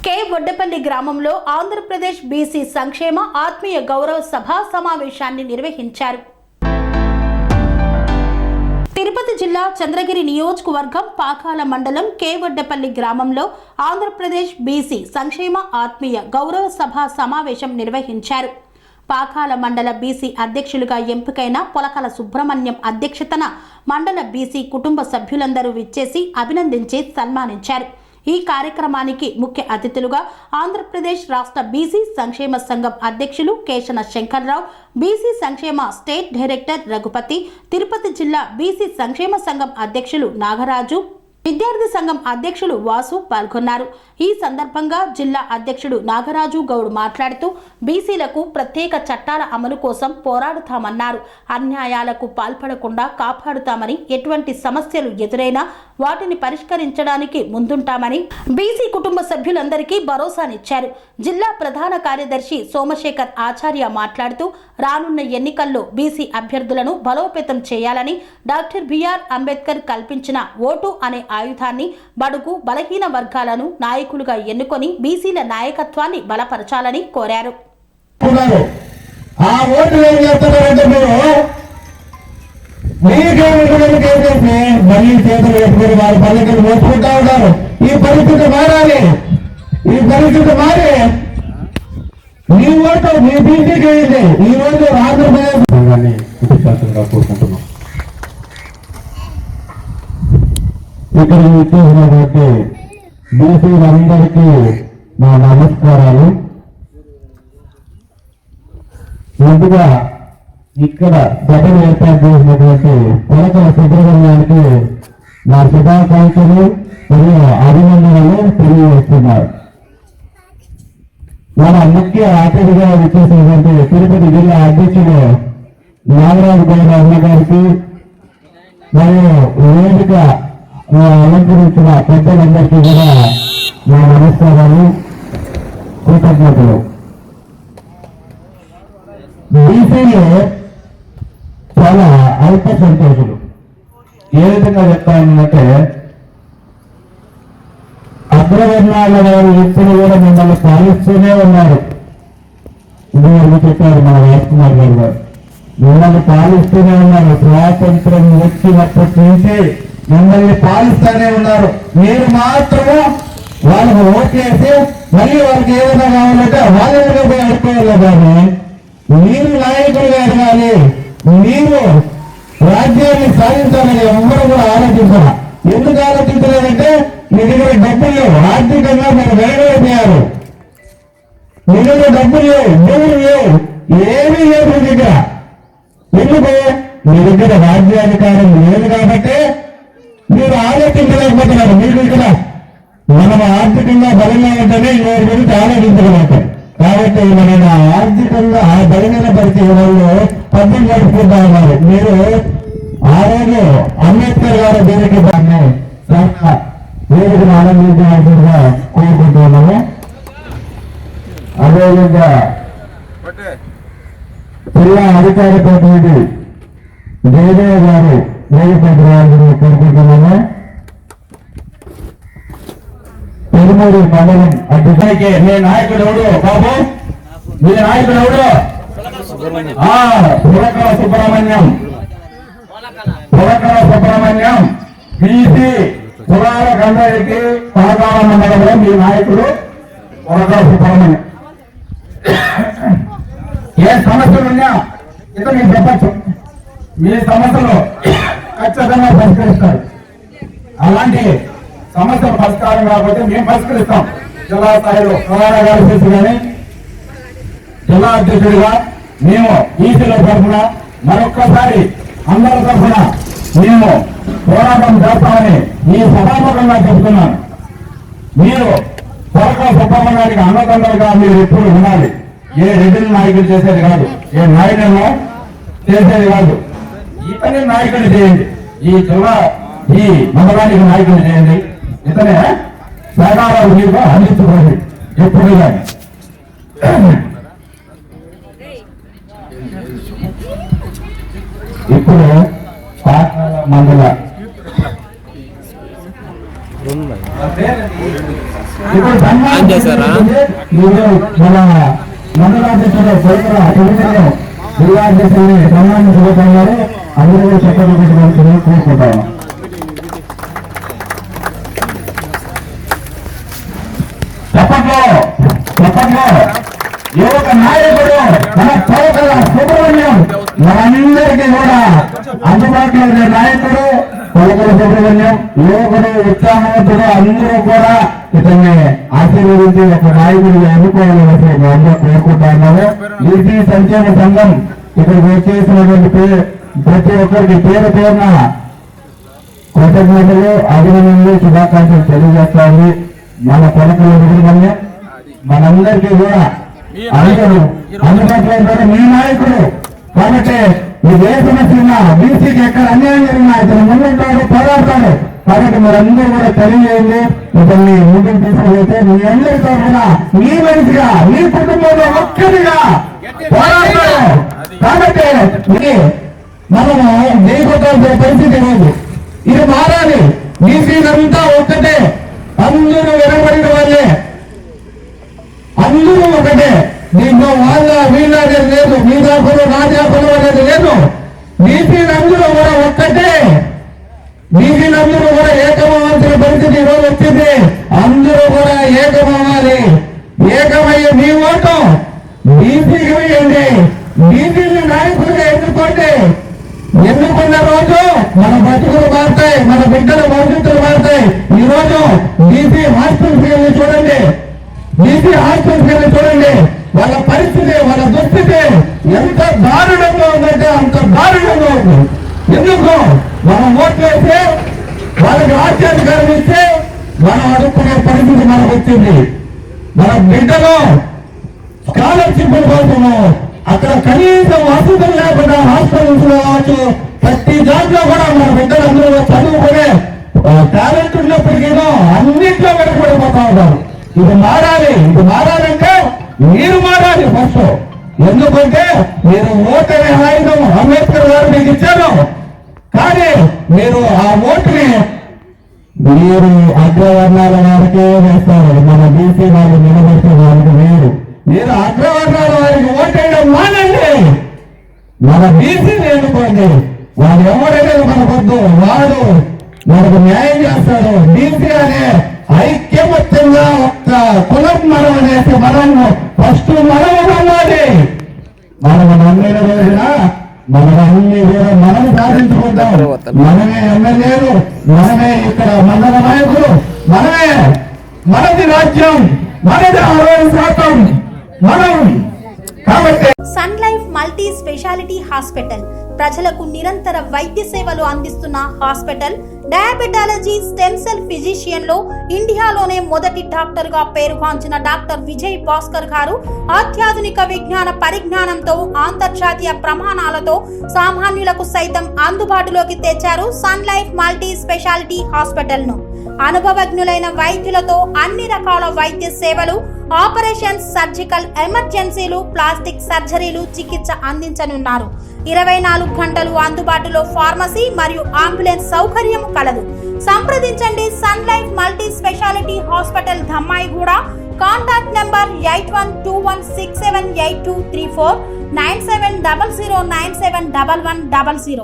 కే వడ్డపల్లి గ్రామంలో ఆంధ్రప్రదేశ్ బీసీ సంక్షేమ ఆత్మీయ గౌరవ సభ సమావేశాన్ని నిర్వహించారు. తిరుపతి జిల్లా చంద్రగిరి నియోజకవర్గం పాకాల మండలం కే వడ్డపల్లి గ్రామంలో ఆంధ్రప్రదేశ్ బీసీ సంక్షేమ ఆత్మీయ గౌరవ సభ సమావేశం నిర్వహించారు. పాకాల మండల బీసీ అధ్యక్షులుగా ఎంపికైన పొలకల సుబ్రహ్మణ్యం అధ్యక్షతన మండల బీసీ కుటుంబ సభ్యులందరూ విచ్చేసి అభినందించి సన్మానించారు. ఈ కార్యక్రమానికి ముఖ్య అతిథులుగా ఆంధ్రప్రదేశ్ రాష్ట్ర బీసీ సంక్షేమ సంఘం అధ్యక్షులు కేశన శంకర్రావు, బీసీ సంక్షేమ స్టేట్ డైరెక్టర్ రఘుపతి, తిరుపతి జిల్లా బీసీ సంక్షేమ సంఘం అధ్యక్షులు నాగరాజు, విద్యార్థి సంఘం అధ్యక్షులు వాసు పాల్గొన్నారు. ఈ సందర్భంగా జిల్లా అధ్యక్షుడు నాగరాజు గౌడ్ మాట్లాడుతూ బీసీలకు ప్రత్యేక చట్టాల అమలు కోసం పోరాడుతామన్నారు. అన్యాయాలకు పాల్పడకుండా కాపాడుతామని, ఎటువంటి సమస్యలు ఎదురైనా వాటిని పరిష్కరించడానికి ముందుంటామని బీసీ కుటుంబ సభ్యులందరికీ భరోసానిచ్చారు. జిల్లా ప్రధాన కార్యదర్శి సోమశేఖర్ ఆచార్య మాట్లాడుతూ రానున్న ఎన్నికల్లో బీసీ అభ్యర్థులను బలోపేతం చేయాలని, డాక్టర్ బిఆర్ అంబేద్కర్ కల్పించిన ఓటు అనే ఆయుధాన్ని బడుగు బలహీన వర్గాలను నాయకులుగా ఎన్నుకొని బీసీల నాయకత్వాన్ని బలపరచాలని కోరారు. ఈ పరిస్థితి మారాలి. ఈ పరిస్థితి మారి మీ ఓటు మీ బీసీకి అయింది. ఈ రోజు ఆంధ్రప్రదేశ్ కోరుకుంటున్నాం. ఇక్కడ ఇచ్చేసినటువంటి బీసీలందరికీ నా నమస్కారాలు. ముందుగా ఇక్కడ సభను ఏర్పాటు చేసినటువంటి పొలకల సుబ్రహ్మణ్యానికి నా శుభాకాంక్షలు మరియు అభినందనలు తెలియజేస్తున్నారు. మన ముఖ్య అతిథిగా ఇచ్చేసినటువంటి తిరుపతి జిల్లా అధ్యక్షుడు నాగరాజు గౌడ్ అన్న గారికి మరియు వేదిక అలంకరించిన పెద్దలందరికీ కూడా నా నమస్కారాలు, కృతజ్ఞతలు. బీసీలో చాలా అల్ప సంతోషులు. ఏ విధంగా చెప్తానంటే అగ్రవర్ణాల వారు ఎప్పుడు కూడా మిమ్మల్ని పాలిస్తూనే ఉన్నారు. ఇదివరకు చెప్పారు మన రాజ్కుమార్ గారు, మిమ్మల్ని పాలిస్తూనే ఉన్నారు. స్వాతంత్రం వచ్చినప్పటి నుంచి మిమ్మల్ని పాలిస్తూనే ఉన్నారు. మీరు మాత్రము వాళ్ళకు ఓట్లేసి మళ్ళీ వాళ్ళకి ఏదైనా కావాలంటే వాళ్ళని పోయి అడుకోవాలి. కానీ మీరు నాయకులుగా ఎదగాలి, మీరు రాజ్యాన్ని సాధించాలని ఎవరు కూడా ఆలోచించాలి. ఎందుకు ఆలోచించలేదంటే మీ దగ్గర డబ్బులు లేవు, ఆర్థికంగా మీరు వెనకైపోయారు. మీ దగ్గర డబ్బులు లేవు, భూములు లేవు, ఏమీ లేవు మీ దగ్గర. ఎందుకు? మీ దగ్గర రాజ్యాధికారం లేదు కాబట్టి మీరు ఆలోచించలేకపోతున్నారు. మీకు ఇక్కడ మనం ఆర్థికంగా బలంగా ఉంటేనే ఇంకోటి గురించి ఆలోచించగలుగుతాం. కాబట్టి మన ఆర్థికంగా ఆ బలమైన పరిచయ వాళ్ళు పద్యం గడుపుకుంటా ఉన్నారు. మీరు ఆ రోజు అంబేద్కర్ గారు దీనికి దాన్ని వేదికను ఆనందించాల్సిందిగా కోరుకుంటున్నాము. అదేవిధంగా జిల్లా అధికార ప్రతినిధి జయదేవ్ గారు వేదికపైకి రావాలని కోరుకుంటున్నాము. పెరుమూరు మండలం అధ్యక్షుడికి మీ నాయకుడు ఎవడు బాబు? మీ నాయకుడు ఎవడు? పులకల సుబ్రహ్మణ్యం. పులకల సుబ్రహ్మణ్యం బీసీ కులాల గంగారికి పాకాల మండలంలో మీ నాయకుడు పులకల సుబ్రహ్మణ్యం. ఏ సమస్యలు ఉన్నా ఇక మీకు చెప్పచ్చు. మీ సమస్యలు ఖచ్చితంగా పరిష్కరిస్తారు. అలాంటి సమస్యలు పరిష్కారం కాకపోతే మేము పరిష్కరిస్తాం. జిల్లా స్థాయిలో ప్రధాన కార్యదర్శి కానీ జిల్లా అధ్యక్షుడిగా మేము ఈసీల తరఫున మరొక్కసారి అందరి తరఫున మేము పోరాటం చేస్తామని ఈ సభాముఖంగా చెబుతున్నాను. మీరు పొలకల సుబ్రహ్మణ్యానికి అన్నదండలుగా మీరు ఎప్పుడు ఉండాలి. ఏ రెడ్డి నాయకులు చేసేది కాదు, ఏ నాయకులను చేసేది కాదు. ఇతనే నాయకులు చేయండి, ఈ జిల్లా ఈ మండలానికి నాయకులు చేయండి. ఇతనే సహకారాలు మీకు అందించుకోండి ఎప్పుడు కానీ. ఇప్పుడు పాకాల మండల ఇప్పుడు ఆన్ చేశారా? మీరు మన మండలాధ్యక్షుడు జిల్లాధ్యక్షుడిని సన్మానించబోతున్నారు. అందరూ కూడా చక్కగా పెట్టుకోవాల్సిందిగా కోరుకుంటాము. చెప్పట్లో ఏ ఒక నాయకుడు మన పౌరుల సుబ్రహ్మణ్యం మనందరికీ కూడా అందుబాటులో ఉండే నాయకుడు పౌరుల సుబ్రహ్మణ్యం యువకుడు ఉత్సాహవంతుడు అందరూ కూడా ఇతన్ని ఆశీర్వదించి ఒక నాయకుడిని ఎన్నుకోవాలని అందరూ కోరుకుంటున్నాము. బీసీ సంక్షేమ సంఘం ఇక్కడికి వచ్చేసినటువంటి ప్రతి ఒక్కరికి పేరు పేరున కృతజ్ఞతలు అభినందనలు శుభాకాంక్షలు తెలియజేస్తాము. మన పలుకుల సుబ్రహ్మణ్యం మనందరికీ కూడా అందరూ అందుబాటులో ఉంటారు మీ నాయకుడు. కాబట్టి ఈ దేశం చిన్న బీసీకి ఎక్కడ అన్యాయం జరిగినా ఇతను ముందుంటాడు, పోరాడతాడు. కాబట్టి మీరందరూ కూడా తెలియజేయండి. ఇతన్ని ముందుకు తీసుకుపోతే మీ అందరితో కూడా మీ మనిషిగా మీ కుటుంబంలో ఒక్కరిగా పోరాడతాడు. కాబట్టి మనము జైపోతాల్సిన పరిస్థితి లేదు. ఇది మారాలి. బీసీలంతా ఒక్కటే, అందరూ వెనబడిన వాళ్ళే, అందరూ ఒకటే. దీంట్లో వాళ్ళ వీళ్ళ అనేది లేదు, మీ దాఖలు నా దాఖలు అనేది లేదు. బీసీలందరూ కూడా ఒక్కటే. బీసీలందరూ కూడా ఏకమవ్వాల్సిన పరిస్థితి ఈరోజు వచ్చింది. అందరూ కూడా ఏకమవ్వాలి. ఏకమయ్యే మీ ఓటు బీసీకి వేయండి. బీసీని నాయకులుగా ఎన్నుకోండి. ఎన్నుకున్న రోజు మన బతుకులు మారుతాయి, మన బిడ్డల భవిష్యత్తులు మారుతాయి. ఈ రోజు బీసీ హాస్టల్స్కి వెళ్ళి చూడండి, బీసీ హాస్టల్స్కి వెళ్ళి చూడండి. వాళ్ళ పరిస్థితి, వాళ్ళ దుస్థితి ఎంత దారుణంగా ఉందంటే అంత దారుణంగా ఉంది. ఎందుకు? మనం ఓట్లు వేస్తే వాళ్ళకి రాజ్యాధికారం ఇస్తే మనం అడుక్కునే పరిస్థితి మనకు వచ్చింది. మన బిడ్డలు స్కాలర్షిప్ కోసము అక్కడ కనీసం వసతులు లేకుండా హాస్పిటల్స్ లో కావచ్చు, ప్రతి దాంట్లో కూడా మన బిడ్డలందరూ చదువుకునే టాలెంట్ ఉన్నప్పటికీ అన్నింటిలో వెనకబడిపోతా ఉంటారు. ఇది మారాలి. ఇది మారాలంటే మీరు మారాలి ఫస్ట్. ఎందుకంటే మీరు ఓటనే ఆయుధం అంబేద్కర్ గారు మీకు ఇచ్చారు. కానీ మీరు ఆ ఓటుని మీరు అగ్రవర్ణాల వారికే వేస్తారు. మన బీసీ వాళ్ళు నిలబెట్టే వాళ్ళకి మీరు అగ్రవర్ణాల వారికి ఓటేయడం మానండి. మన బీసీని ఎన్నుకోండి. వాడు ఎవరైనా మనకొద్దు, వాడు మనకు న్యాయం చేస్తాడు. బీసీ అనే ఐక్యమత్యంగా ఒక్క కులం మనం అనేసి మనం ఫస్ట్ మనం అవ్వాలి. మనం నమ్మిన రోజున మనమన్నీ కూడా మనం సాధించుకుంటాం. మనమే ఎమ్మెల్యేలు, మనమే ఇక్కడ మండల నాయకులు, మనది రాజ్యం, మనది 60% మనం. కాబట్టి Sun Life Multi Speciality Hospital ప్రజలకు నిరంతర వైద్య సేవలు అందిస్తున్న hospital. Diabetology, stem cell physician లో ఇండియాలోనే మొదటి డాక్టర్ గా పేరుగాంచిన డాక్టర్ విజయ్ భాస్కర్ గారు అత్యాధునిక విజ్ఞాన పరిజ్ఞానంతో అంతర్జాతీయ ప్రమాణాలతో సామాన్యులకు సైతం అందుబాటులోకి తెచ్చారు Sun Life Multi Speciality Hospital ను. అనుభవజ్ఞులైన వైద్యులతో అన్ని రకాల వైద్య సేవలు, ఆపరేషన్స్, సర్జికల్ ఎమర్జెన్సీలు, ప్లాస్టిక్ సర్జరీలు, చికిత్స అందించనున్నారు. 24 గంటలు అందుబాటులో ఫార్మసీ మరియు అంబులెన్స్ సౌకర్యం కలదు. సంప్రదించండి Sun Life Multi Speciality Hospital, Dammaiguda. Contact number 8121678234, 9700971100.